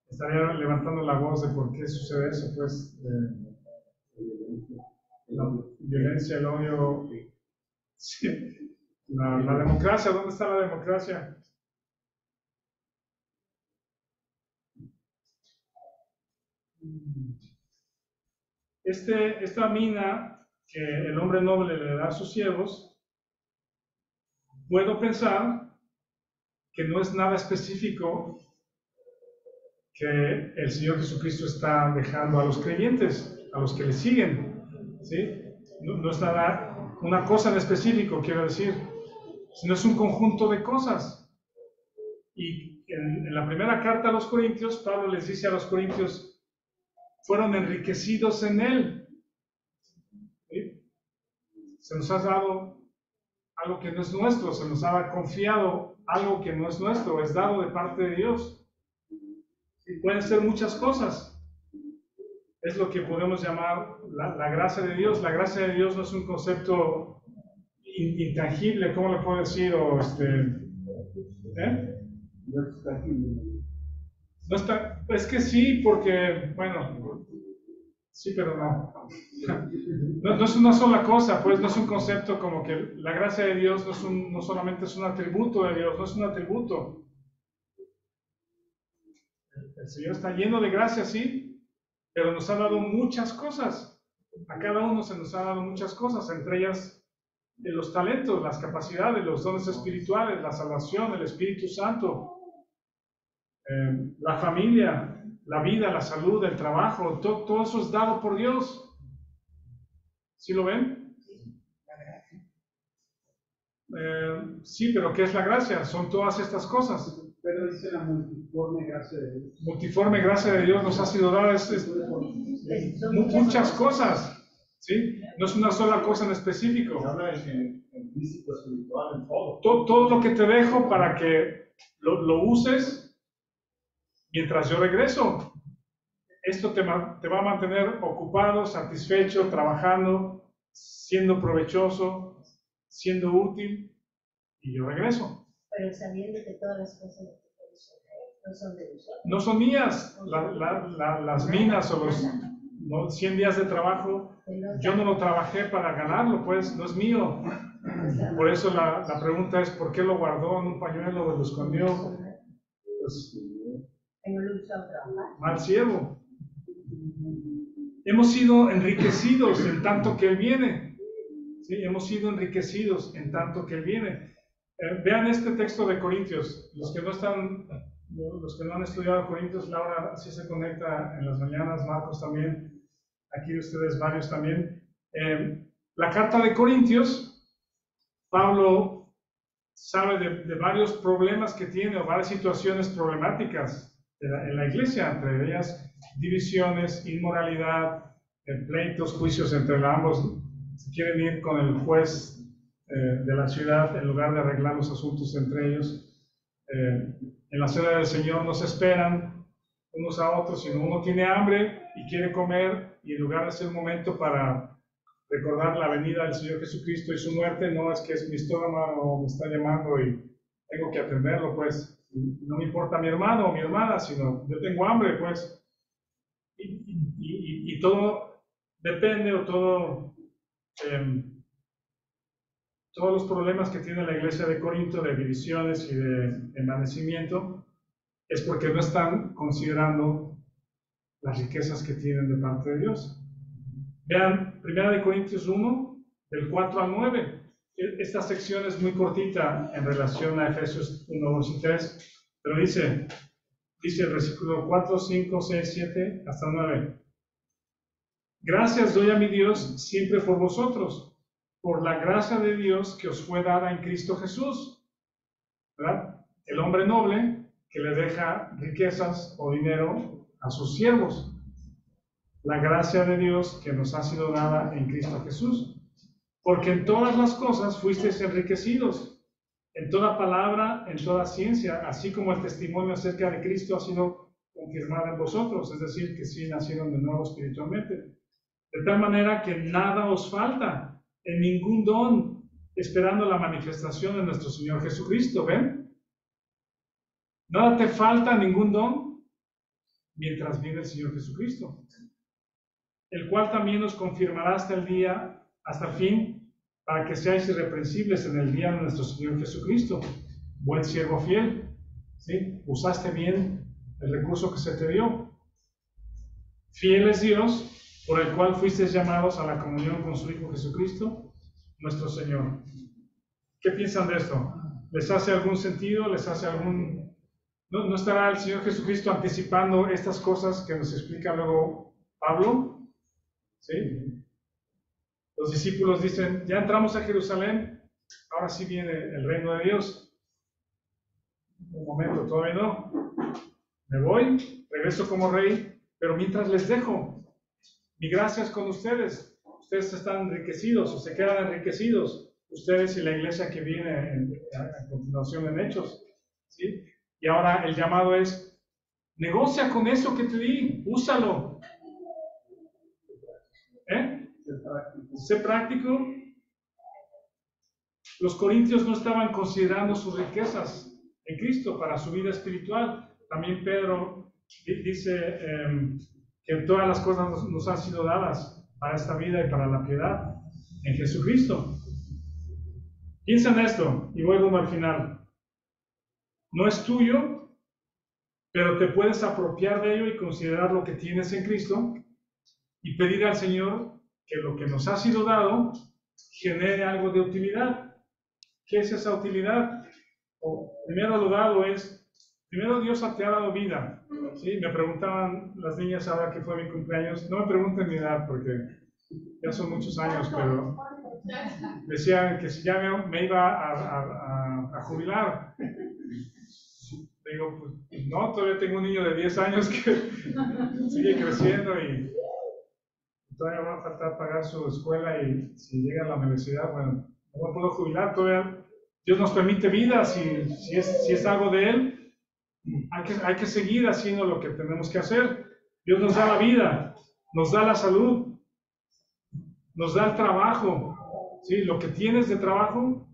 estaría levantando la voz de por qué sucede eso, pues, la violencia, el odio, sí. La democracia, ¿dónde está la democracia? Esta mina que el hombre noble le da a sus siervos, puedo pensar que no es nada específico que el Señor Jesucristo está dejando a los creyentes, a los que le siguen, ¿sí? No es nada, una cosa en específico, quiero decir, sino es un conjunto de cosas. Y en la primera carta a los Corintios, Pablo les dice a los Corintios, fueron enriquecidos en él. ¿Sí? Se nos ha dado algo que no es nuestro, se nos ha confiado algo que no es nuestro, es dado de parte de Dios. Y pueden ser muchas cosas. Es lo que podemos llamar la gracia de Dios. La gracia de Dios no es un concepto intangible, ¿cómo le puedo decir? O No es tangible. No está, es que sí, porque, bueno, sí, pero no. No es una sola cosa, pues no es un concepto como que la gracia de Dios no solamente es un atributo de Dios, no es un atributo. El Señor está lleno de gracia, sí, pero nos ha dado muchas cosas. A cada uno se nos ha dado muchas cosas, entre ellas los talentos, las capacidades, los dones espirituales, la salvación, el Espíritu Santo, la familia, la vida, la salud, el trabajo, todo eso es dado por Dios. ¿Sí lo ven? Sí, pero ¿qué es la gracia? Son todas estas cosas. Pero dice la multiforme gracia de Dios. Multiforme gracia de Dios nos ha sido dada muchas cosas, ¿sí? No es una sola cosa en específico. Habla en físico, espiritual, en todo. Todo lo que te dejo para que lo uses mientras yo regreso. esto te va a mantener ocupado, satisfecho, trabajando, siendo provechoso, siendo útil, y yo regreso. Pero sabiendo que todas las cosas que puedes hacer no son de nosotros. No son mías, las minas o los 100 días de trabajo, yo no lo trabajé para ganarlo, pues, no es mío. Por eso la pregunta es, ¿por qué lo guardó en un pañuelo o lo escondió? Pues, mal siervo. Hemos sido enriquecidos en tanto que Él viene. ¿Sí? Hemos sido enriquecidos en tanto que Él viene. Vean este texto de Corintios. Los que no han estudiado Corintios, Laura sí se conecta en las mañanas, Marcos también, aquí ustedes varios también. La carta de Corintios, Pablo sabe de varios problemas que tiene, o varias situaciones problemáticas en la iglesia, entre ellas divisiones, inmoralidad, pleitos, juicios entre ambos. Se quieren ir con el juez de la ciudad en lugar de arreglar los asuntos entre ellos. En la cena del Señor no se esperan unos a otros, sino uno tiene hambre y quiere comer, y en lugar de ser un momento para recordar la venida del Señor Jesucristo y su muerte, no es que es mi estómago me está llamando y tengo que atenderlo, pues no me importa mi hermano o mi hermana, sino yo tengo hambre, pues, y todo depende, o todos los problemas que tiene la iglesia de Corinto, de divisiones y de envanecimiento, es porque no están considerando las riquezas que tienen de parte de Dios. Vean 1 Corintios 1, del 4 al 9. Esta sección es muy cortita en relación a Efesios 1, 2 y 3, pero dice el versículo 4, 5, 6, 7, hasta 9. Gracias doy a mi Dios siempre por vosotros, por la gracia de Dios que os fue dada en Cristo Jesús. ¿Verdad? El hombre noble que le deja riquezas o dinero a sus siervos. La gracia de Dios que nos ha sido dada en Cristo Jesús. Porque en todas las cosas fuisteis enriquecidos, en toda palabra, en toda ciencia, así como el testimonio acerca de Cristo ha sido confirmado en vosotros, es decir, que sí nacieron de nuevo espiritualmente. De tal manera que nada os falta, en ningún don, esperando la manifestación de nuestro Señor Jesucristo. ¿Ven? Nada te falta, ningún don, mientras viene el Señor Jesucristo, el cual también os confirmará hasta el fin, para que seáis irreprensibles en el día de nuestro Señor Jesucristo. Buen siervo fiel, ¿sí? Usaste bien el recurso que se te dio. Fiel es Dios, por el cual fuisteis llamados a la comunión con su Hijo Jesucristo, nuestro Señor. ¿Qué piensan de esto? ¿Les hace algún sentido? ¿Les hace algún... ¿No estará el Señor Jesucristo anticipando estas cosas que nos explica luego Pablo? ¿Sí? Los discípulos dicen, ya entramos a Jerusalén, ahora sí viene el reino de Dios. Un momento, todavía no. Me voy, regreso como rey, pero mientras les dejo, mi gracia es con ustedes. Ustedes están enriquecidos o se quedan enriquecidos. Ustedes y la iglesia que viene a continuación en Hechos. ¿Sí? Y ahora el llamado es, negocia con eso que te di, úsalo. Sé práctico. Los corintios no estaban considerando sus riquezas en Cristo para su vida espiritual. También Pedro dice que todas las cosas nos han sido dadas para esta vida y para la piedad en Jesucristo. Piensa en esto y voy rumbo al final. No es tuyo, pero te puedes apropiar de ello y considerar lo que tienes en Cristo y pedir al Señor que lo que nos ha sido dado genere algo de utilidad. ¿Qué es esa utilidad? Primero Dios te ha dado vida. ¿Sí? Me preguntaban las niñas ahora que fue mi cumpleaños, no me pregunten mi edad porque ya son muchos años, pero decían que si ya me iba a jubilar. Digo, pues no, todavía tengo un niño de 10 años que sigue creciendo y todavía va a faltar pagar su escuela y si llega a la universidad, bueno, no me puedo jubilar todavía. Dios nos permite vida, si es algo de Él, hay que seguir haciendo lo que tenemos que hacer. Dios nos da la vida, nos da la salud, nos da el trabajo. ¿Sí? Lo que tienes de trabajo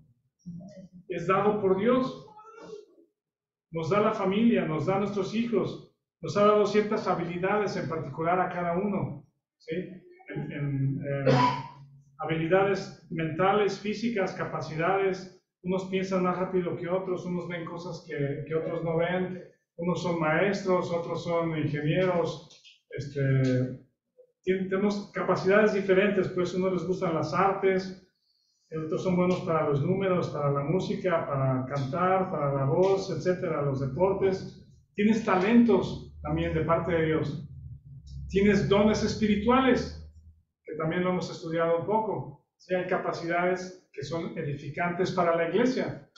es dado por Dios. Nos da la familia, nos da nuestros hijos, nos ha dado ciertas habilidades en particular a cada uno. ¿Sí? Habilidades mentales, físicas, capacidades. Unos piensan más rápido que otros, unos ven cosas que otros no ven, unos son maestros, otros son ingenieros. Tenemos capacidades diferentes, pues unos les gustan las artes, otros son buenos para los números, para la música, para cantar, para la voz, etcétera, los deportes. Tienes talentos también de parte de Dios. Tienes dones espirituales, que también lo hemos estudiado un poco. Sí, hay capacidades que son edificantes para la iglesia.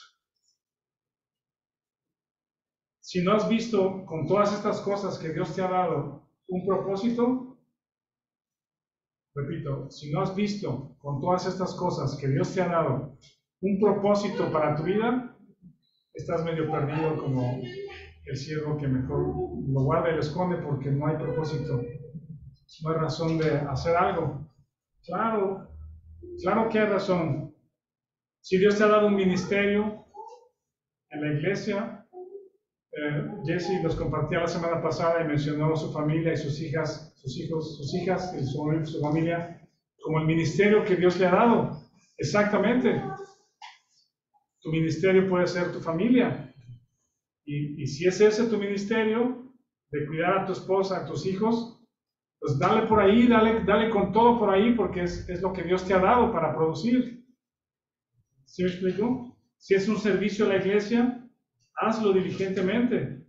Si no has visto con todas estas cosas que Dios te ha dado un propósito, repito, si no has visto con todas estas cosas que Dios te ha dado un propósito para tu vida, estás medio perdido como el siervo que mejor lo guarda y lo esconde porque no hay propósito, no hay razón de hacer algo. Claro que hay razón. Si Dios te ha dado un ministerio en la iglesia, Jesse los compartía la semana pasada y mencionó su familia y sus hijas, sus hijos, sus hijas y su familia como el ministerio que Dios le ha dado. Exactamente. Tu ministerio puede ser tu familia. Y si es ese tu ministerio, de cuidar a tu esposa, a tus hijos, pues dale por ahí, dale con todo por ahí, porque es lo que Dios te ha dado para producir. ¿Sí me explico? Si es un servicio a la iglesia, hazlo diligentemente.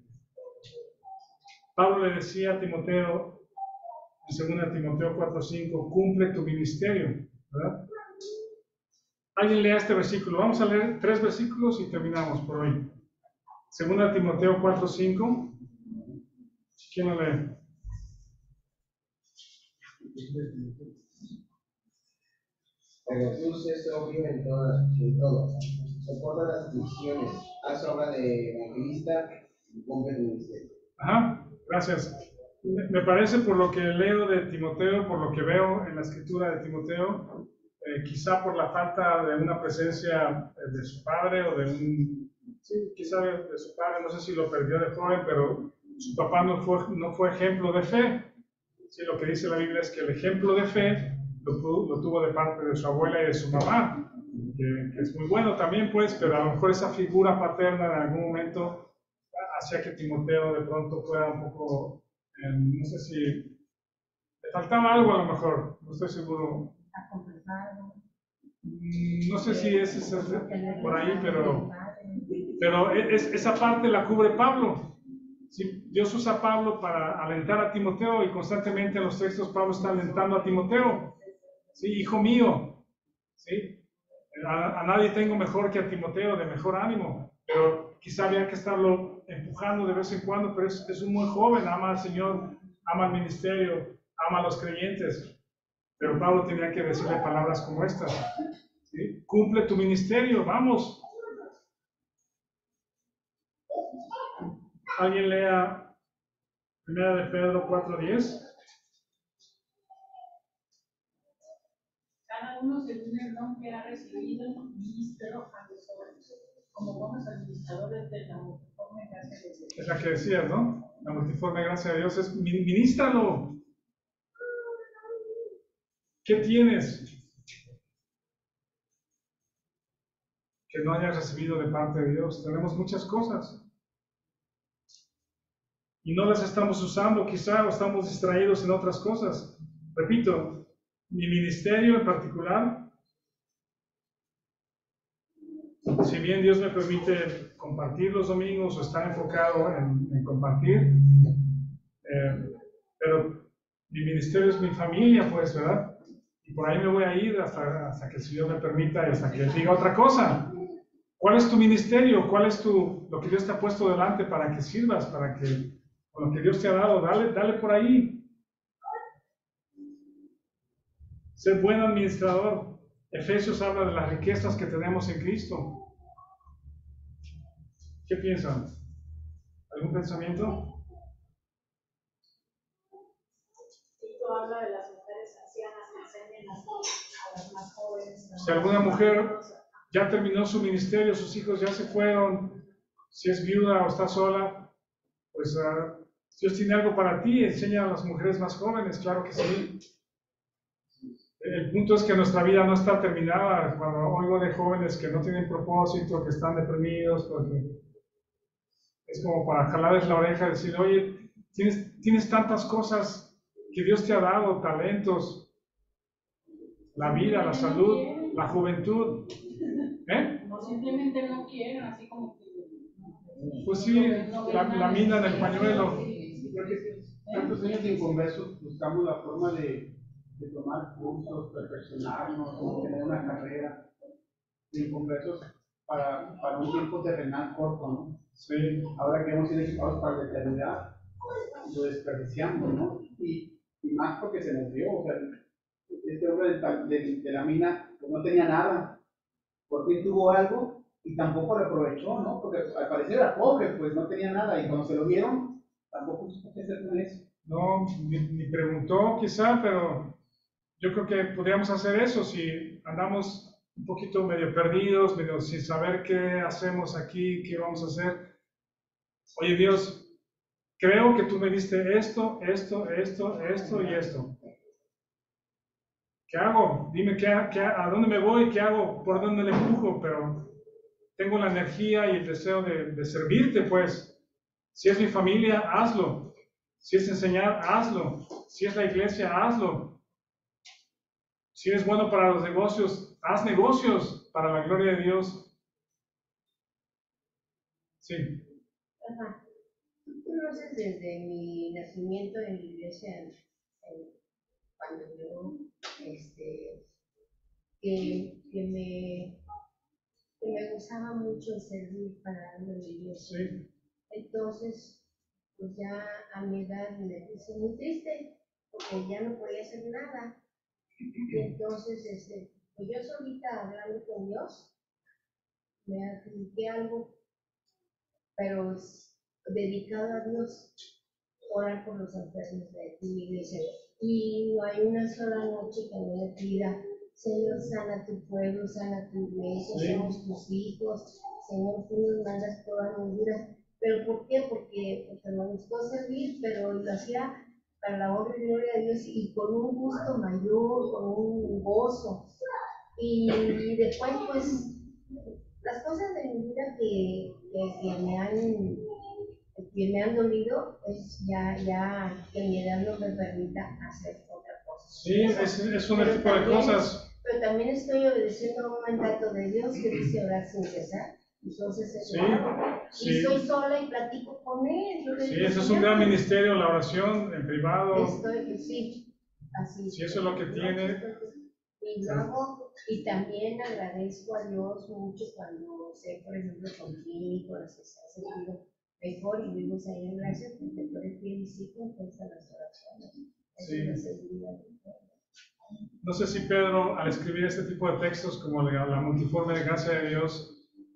Pablo le decía a Timoteo, en 2 Timoteo 4:5, cumple tu ministerio, ¿verdad? Alguien lea este versículo. Vamos a leer 3 versículos y terminamos por hoy. 2 Timoteo 4:5. ¿Quién lo lee? Pero tú sé sobrio en todo. Soporta las aflicciones, haz obra de evangelista y cumple el ministerio. Ajá, gracias. Me parece, por lo que leo de Timoteo, por lo que veo en la escritura de Timoteo, quizá por la falta de una presencia de su padre o quizá de su padre, no sé si lo perdió de joven, pero su papá no fue ejemplo de fe. Sí, lo que dice la Biblia es que el ejemplo de fe lo tuvo de parte de su abuela y de su mamá, que es muy bueno también, pues, pero a lo mejor esa figura paterna en algún momento hacía que Timoteo de pronto fuera un poco, no sé si le faltaba algo a lo mejor, no estoy seguro. No sé si es por ahí, pero esa parte la cubre Pablo. Sí, Dios usa a Pablo para alentar a Timoteo y constantemente en los textos Pablo está alentando a Timoteo. Sí, hijo mío, ¿sí? A nadie tengo mejor que a Timoteo, de mejor ánimo, pero quizá había que estarlo empujando de vez en cuando, pero es un muy joven, ama al Señor, ama al ministerio, ama a los creyentes. Pero Pablo tenía que decirle palabras como estas. ¿Sí? Cumple tu ministerio, vamos. ¿Alguien lea 1 de Pedro 4:10? Cada uno según el don que ha recibido, ministro a los otros, como buenos administradores de la multiforme gracia de Dios. Es la que decías, ¿no? La multiforme gracia de Dios es ministralo. ¿Qué tienes que no hayas recibido de parte de Dios? Tenemos muchas cosas y no las estamos usando, quizá, o estamos distraídos en otras cosas. Repito, mi ministerio en particular, si bien Dios me permite compartir los domingos o estar enfocado en compartir, pero mi ministerio es mi familia, pues, ¿verdad? Y por ahí me voy a ir hasta que el Señor me permita y hasta que diga otra cosa. ¿Cuál es tu ministerio? ¿Cuál es lo que Dios te ha puesto delante para que sirvas, para que con lo que Dios te ha dado, dale por ahí? Ser buen administrador. Efesios habla de las riquezas que tenemos en Cristo. ¿Qué piensan? ¿Algún pensamiento? las más jóvenes. Si alguna mujer ya terminó su ministerio, sus hijos ya se fueron, si es viuda o está sola, pues Dios tiene algo para ti, enseña a las mujeres más jóvenes, claro que sí. El punto es que nuestra vida no está terminada. Cuando oigo de jóvenes que no tienen propósito, que están deprimidos, porque es como para jalarles la oreja y decir, oye, tienes tantas cosas que Dios te ha dado, talentos, la vida, la salud, la juventud. O simplemente no quieren, así como que... Pues sí, la mina en el pañuelo. Porque tantos años de inconversos buscamos la forma de tomar cursos, perfeccionarnos, tener una carrera de inconversos para un tiempo terrenal corto, ¿no? Sí. Ahora que hemos sido equipados para la eternidad, lo desperdiciamos, ¿no? Y más porque se nos dio, o sea, este hombre de la mina pues no tenía nada, por fin tuvo algo y tampoco lo aprovechó, ¿no? Porque al parecer era pobre, pues no tenía nada y cuando se lo dieron, tampoco supo qué hacer con eso. No, ni preguntó quizá, pero yo creo que podríamos hacer eso si andamos un poquito medio perdidos, medio sin saber qué hacemos aquí, qué vamos a hacer. Oye Dios, creo que tú me diste esto y esto. ¿Qué hago? Dime a dónde me voy, qué hago, por dónde le empujo, pero tengo la energía y el deseo de servirte, pues. Si es mi familia, hazlo. Si es enseñar, hazlo. Si es la iglesia, hazlo. Si eres bueno para los negocios, haz negocios para la gloria de Dios. Sí. Ajá. Tú conoces desde mi nacimiento en la iglesia, cuando yo, que me gustaba mucho servir para la iglesia. Sí. Entonces, pues ya a mi edad me puse muy triste, porque ya no podía hacer nada. Y entonces, pues yo solita hablando con Dios, me adjudiqué algo, pero dedicado a Dios, orar por los enfermos de mi iglesia. Y no hay una sola noche que no le pida, Señor, sana tu pueblo, sana tu iglesia, Sí. somos tus hijos, Señor, tú nos mandas toda vida. ¿Pero por qué? Porque me gustó servir, pero lo hacía para la obra y gloria de Dios y con un gusto mayor, con un gozo. Y después, pues, las cosas de mi vida que me han dolido, es ya que mi edad no me permita hacer otra cosa. Sí, es un tipo de cosas. Pero también estoy obedeciendo a un mandato de Dios que dice orar sin cesar. Entonces, Sí, y estoy sola y platico con él. Sí, eso es un gran ministerio, la oración en privado. Sí, así. Sí, eso es lo que tiene. Y lo hago, y también agradezco a Dios mucho cuando sé, por ejemplo, contigo, con las que se ha sentido mejor, y digo, Señor, gracias porque tú eres fiel y sí contesta las oraciones. Sí. Es una seguridad. No sé si Pedro, al escribir este tipo de textos como la multiforme gracia de Dios,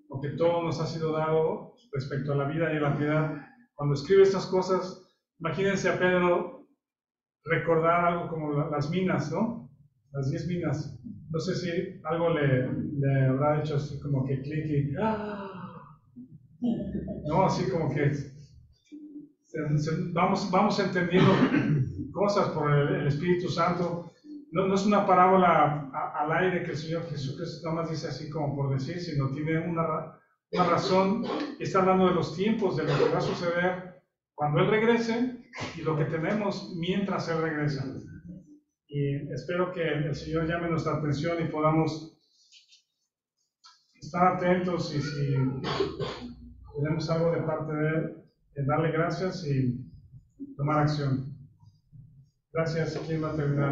lo que todo nos ha sido dado respecto a la vida y la piedad, cuando escribe estas cosas, imagínense a Pedro recordar algo como las minas, ¿no? Las 10 minas. No sé si algo le habrá hecho así como que clic y no, así como que vamos entendiendo cosas por el Espíritu Santo. No es una parábola al aire que el Señor Jesucristo nada más dice así como por decir, sino tiene una razón y está hablando de los tiempos, de lo que va a suceder cuando Él regrese y lo que tenemos mientras Él regresa. Y espero que el Señor llame nuestra atención y podamos estar atentos y si tenemos algo de parte de Él, darle gracias y tomar acción. Gracias. ¿Quién va a terminar?